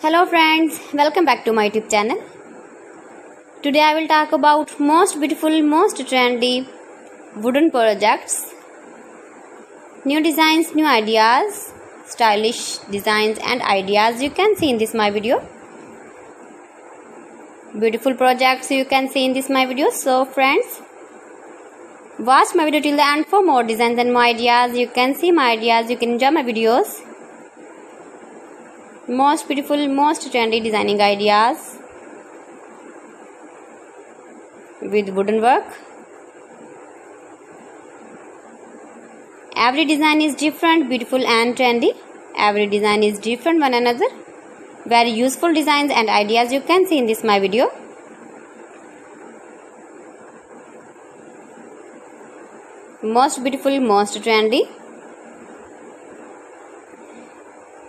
Hello friends, welcome back to my YouTube channel. Today I will talk about most beautiful, most trendy wooden projects, new designs, new ideas, stylish designs and ideas you can see in this my video. Beautiful projects you can see in this my video. So friends, watch my video till the end for more designs and more ideas. You can see my ideas, you can enjoy my videos. Most beautiful, most trendy designing ideas with wooden work. Every design is different, beautiful and trendy. Every design is different one another. Very useful designs and ideas you can see in this my video. Most beautiful, most trendy.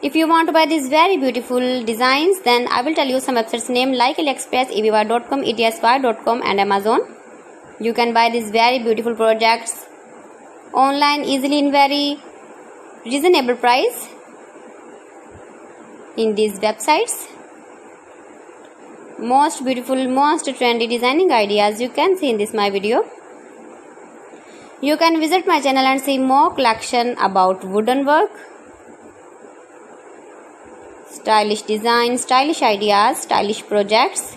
If you want to buy these very beautiful designs, then I will tell you some websites name like AliExpress, eBay.com, etsy.com and Amazon. You can buy these very beautiful projects online easily in very reasonable price in these websites. Most beautiful, most trendy designing ideas you can see in this my video. You can visit my channel and see more collection about wooden work, stylish design, stylish ideas, stylish projects,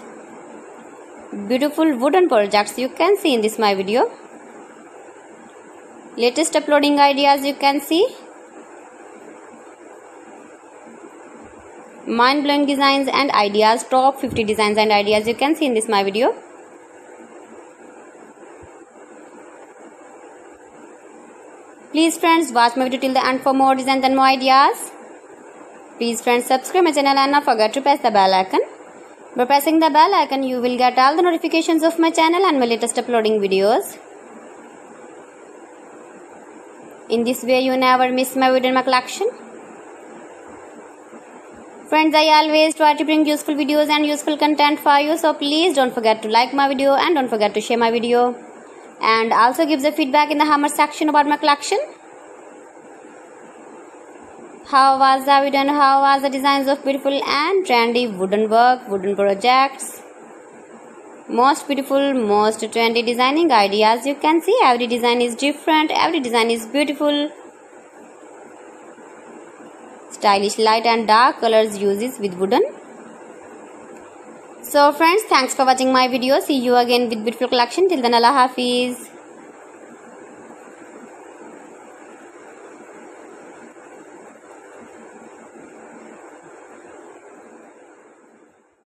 beautiful wooden projects you can see in this my video. Latest uploading ideas you can see. Mind-blowing designs and ideas, top 50 designs and ideas you can see in this my video. Please friends, watch my video till the end for more designs and more ideas. Please friends, subscribe my channel and not forget to press the bell icon. By pressing the bell icon, you will get all the notifications of my channel and my latest uploading videos. In this way, you never miss my video in my collection. Friends, I always try to bring useful videos and useful content for you. So please don't forget to like my video and don't forget to share my video. And also give the feedback in the comment section about my collection. How was the video and how was the designs of beautiful and trendy wooden work, wooden projects. Most beautiful, most trendy designing ideas you can see. Every design is different, every design is beautiful. Stylish light and dark colors uses with wooden. So friends, thanks for watching my video. See you again with beautiful collection. Till then, Allah Hafiz.